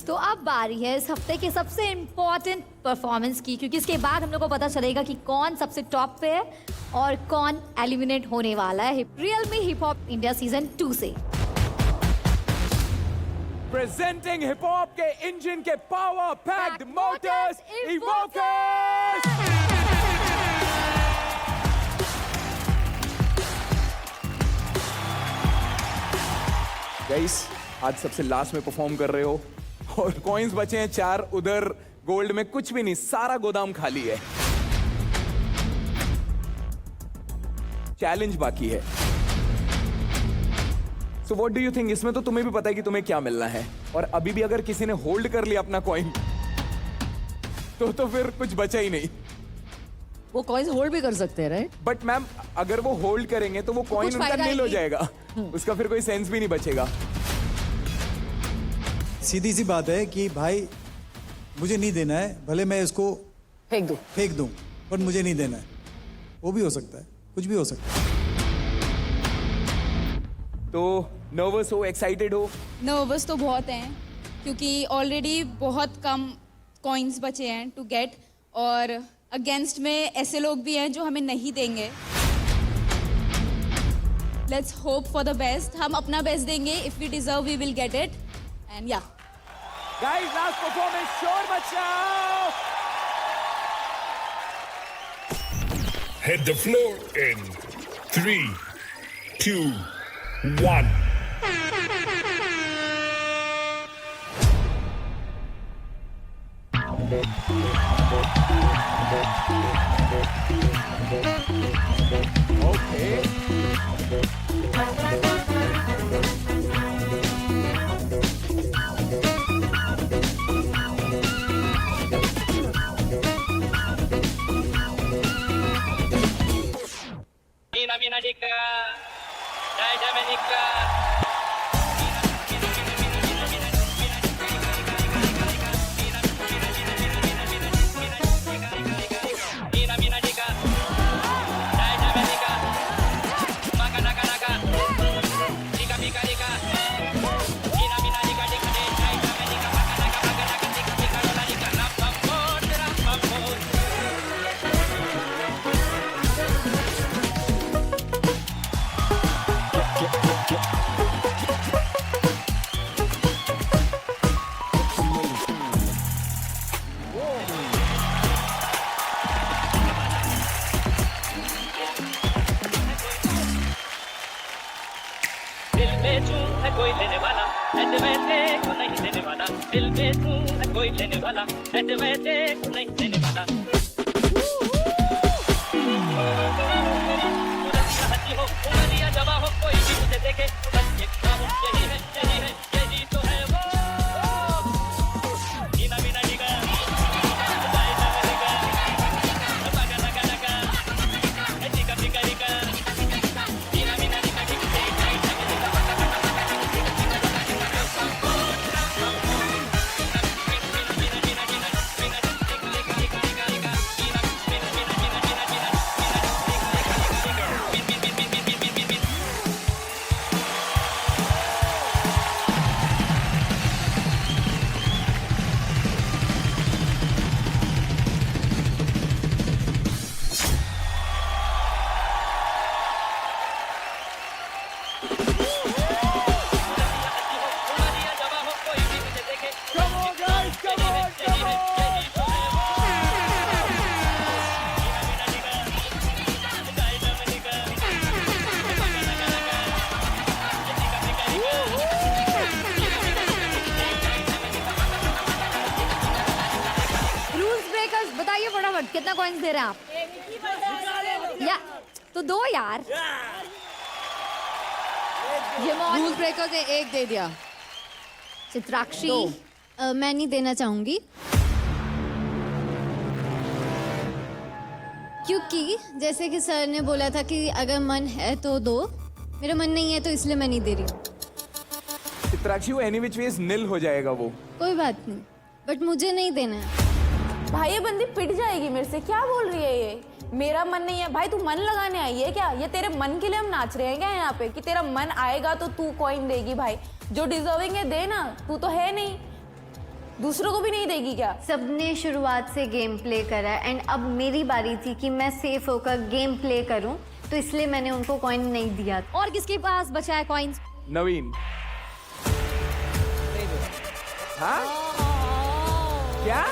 तो अब बारी है इस हफ्ते के सबसे इम्पोर्टेंट परफॉर्मेंस की, क्योंकि इसके बाद हम लोग को पता चलेगा कि कौन सबसे टॉप पे है और कौन एलिमिनेट होने वाला है real me hip hop India season 2 से। प्रेजेंटिंग हिप हॉप के इंजन के पावर पैक्ड मोटर्स इवोकर्स। गाइस, आज सबसे लास्ट में परफॉर्म कर रहे हो और कॉइंस बचे हैं 4, उधर गोल्ड में कुछ भी नहीं, सारा गोदाम खाली है। चैलेंज बाकी है। So what do you think? इसमें तो तुम्हें भी पता है कि तुम्हें क्या मिलना है, और अभी भी अगर किसी ने होल्ड कर लिया अपना कॉइन तो फिर कुछ बचा ही नहीं। वो कॉइन्स होल्ड भी कर सकते हैं, राइट? बट मैम, अगर वो होल्ड करेंगे तो वो कॉइन उनका नील हो जाएगा, उसका फिर कोई सेंस भी नहीं बचेगा। सीधी सी बात है कि भाई मुझे नहीं देना है, भले मैं इसको फेंक दूं, पर मुझे नहीं देना है। वो भी हो सकता है, कुछ भी हो सकता है। तो नर्वस हो, एक्साइटेड हो? नर्वस तो बहुत हैं, क्योंकि ऑलरेडी बहुत कम कॉइन्स बचे हैं टू गेट, और अगेंस्ट में ऐसे लोग भी हैं जो हमें नहीं देंगे। Let's hope for the best. हम अपना बेस्ट देंगे। If we deserve we will get it. And yeah guys, last performance, शोर मचाओ। Hit the floor in 3, 2, 1. Mina Dika, Daja Menika. कोई लेने वाला ऐसे वैसे को नहीं देने वाला, दिल पे तू है कोई लेने वाला ऐसे वैसे को नहीं देने वाला। हंसी हो, उंगलियां जमा हो, कोई भी उसे देखे बस ये हो, यही है यही तो है वो। मीना मीना निगा, दाइना निगा, लगा लगा लगा, निगा निगा निगा, मीना मीना निगा बताइए फटाफट, कितना कॉइन्स दे रहे हैं आप? या तो दो यार। रूल ब्रेकर ने 1 दे दिया। चित्राक्षी, मैं नहीं देना चाहूंगी, क्योंकि जैसे कि सर ने बोला था कि अगर मन है तो दो, मेरा मन नहीं है तो इसलिए मैं नहीं दे रही हूँ। चित्राक्षी, वो एनी विच वेज निल हो जाएगा वो। कोई बात नहीं, बट मुझे नहीं देना है। भाई ये बंदी पिट जाएगी मेरे से। क्या बोल रही है ये? मेरा मन नहीं है भाई, तू मन लगाने आई है क्या? ये तेरे मन के लिए हम नाच रहे हैं क्या यहाँ पे, कि तेरा मन आएगा तो तू कॉइन देगी? भाई जो डिजर्विंग है दे ना, तू तो है नहीं। दूसरों को भी नहीं देगी क्या? सबने शुरुआत से गेम प्ले करा एंड अब मेरी बारी थी कि मैं सेफ होकर गेम प्ले करूं, तो इसलिए मैंने उनको कॉइन नहीं दिया। और किसके पास बचा है कॉइन्स? नवीन। हाँ? क्या?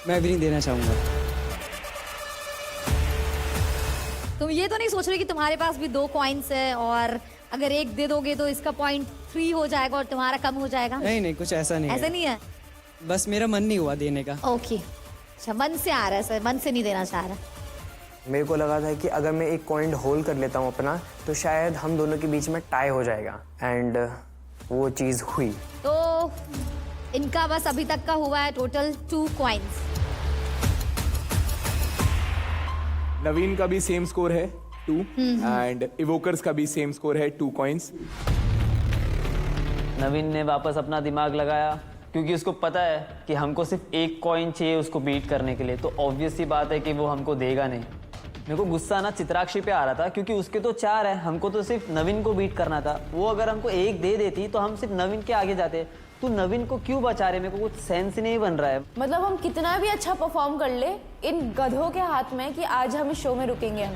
मैं भी नहीं देना चाहूंगा। तुम ये तो नहीं सोच रहे कि तुम्हारे पास भी 2 कॉइन्स है और अगर एक दे दोगे तो इसका पॉइंट 3 हो जाएगा और तुम्हारा कम हो जाएगा? नहीं नहीं, कुछ ऐसा नहीं ऐसा है। नहीं है? बस मेरा मन नहीं हुआ देने का। ओके, अच्छा, मन से आ रहा है सर, मन से नहीं देना चाह रहा। मेरे को लगा था कि अगर मैं एक कॉइन होल्ड कर लेता हूँ अपना, तो शायद हम दोनों के बीच में टाई हो जाएगा, एंड वो चीज़ हुई। तो इनका बस अभी तक का हुआ है टोटल 2 कॉइन्स। नवीन का भी सेम स्कोर है 2 एंड इवोकर्स का भी सेम स्कोर है 2 कॉइन्स। नवीन ने वापस अपना दिमाग लगाया क्योंकि उसको पता है कि हमको सिर्फ एक कॉइन चाहिए उसको बीट करने के लिए, तो ऑब्वियस सी बात है कि वो हमको देगा नहीं। मेरे को गुस्सा ना चित्राक्षी पे आ रहा था क्योंकि उसके तो 4 है, हमको तो सिर्फ नवीन को बीट करना था। वो अगर हमको 1 दे देती तो हम सिर्फ नवीन के आगे जाते। तू नवीन को क्यों बचा रहे? मेरे को कुछ सेंस ही नहीं बन रहा है। मतलब हम कितना भी अच्छा परफॉर्म कर ले, इन गधों के हाथ में कि आज हम इस शो में रुकेंगे हम।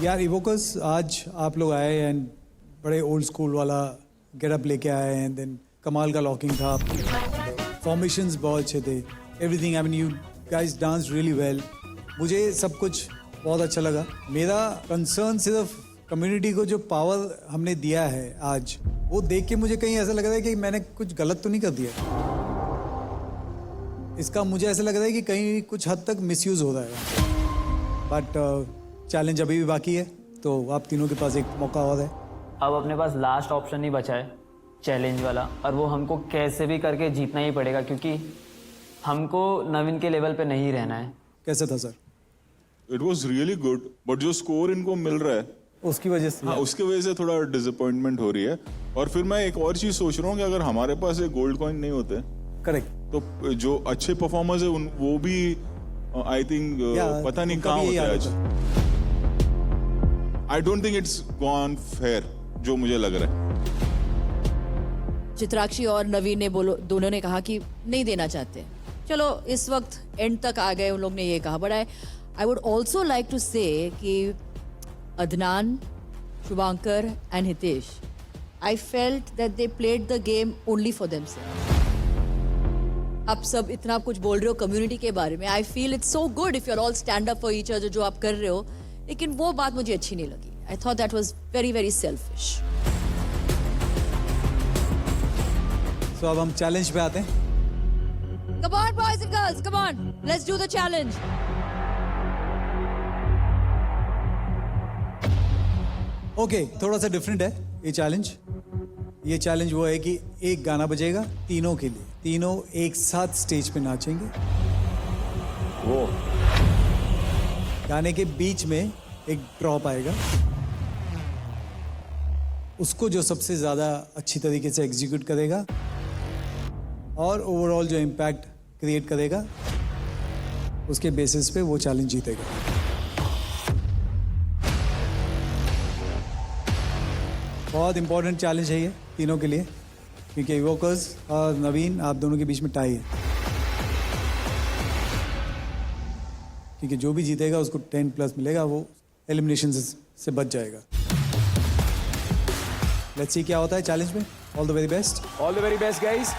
यार इवोकर्स, आज आप लोग आए एंड बड़े ओल्ड स्कूल वाला गेटअप लेके आए हैं, देन कमाल का लॉकिंग था, फॉर्मेशंस बहुत अच्छे थे, everything. I mean you guys dance really well. मुझे सब कुछ बहुत अच्छा लगा। मेरा कंसर्न सिर्फ कम्युनिटी को जो पावर हमने दिया है आज, वो देख के मुझे कहीं ऐसा लग रहा है कि मैंने कुछ गलत तो नहीं कर दिया। इसका मुझे ऐसा लग रहा है कि कहीं कुछ हद तक मिसयूज हो रहा है। बट चैलेंज अभी भी बाकी है, तो आप तीनों के पास एक मौका और है। अब अपने पास लास्ट ऑप्शन ही बचा है, चैलेंज वाला, और वो हमको कैसे भी करके जीतना ही पड़ेगा क्योंकि हमको नवीन के लेवल पे नहीं रहना है। कैसे था sir? It was really good, but जो स्कोर इनको मिल रहा है उसकी वजह से, हाँ, उसकी वजह से थोड़ा डिसअपॉइंटमेंट हो रही है। और फिर मैं एक और चीज सोच रहा हूँ कि अगर हमारे पास एक गोल्ड कॉइन नहीं होते, करेक्ट, तो जो अच्छे परफॉर्मर्स है वो भी आई थिंक पता नहीं कहाँ होते हैं आज। I don't think it's gone fair, जो मुझे लग रहा है। चित्राक्षी और नवीन ने दोनों ने कहा कि नहीं देना चाहते। चलो इस वक्त एंड तक आ गए, उन लोग ने ये कहा। But I would also like to say कि Adnan, Shubhankar and Hitesh, I felt that they played the game only for themselves. आप सब इतना कुछ बोल रहे हो कम्युनिटी के बारे में, I feel it's so good if you're all stand up for each other जो आप कर रहे हो, लेकिन वो बात मुझे अच्छी नहीं लगी. I thought that was very very selfish. So अब हम चैलेंज पे आते हैं. Come on boys and girls, come on, let's do the challenge. Okay, थोड़ा सा डिफरेंट है ये चैलेंज. ये चैलेंज वो है कि एक गाना बजेगा तीनों के लिए, तीनों एक साथ स्टेज पे नाचेंगे. वो गाने के बीच में एक ड्रॉप आएगा, उसको जो सबसे ज्यादा अच्छी तरीके से एग्जीक्यूट करेगा और ओवरऑल जो इम्पैक्ट क्रिएट करेगा, उसके बेसिस पे वो चैलेंज जीतेगा. बहुत इंपॉर्टेंट चैलेंज है ये तीनों के लिए, क्योंकि इवोकर्स और नवीन आप दोनों के बीच में टाई है. क्योंकि जो भी जीतेगा उसको 10+ मिलेगा, वो एलिमिनेशन से बच जाएगा. लेट्स सी क्या होता है चैलेंज में. All the very best. All the very best guys.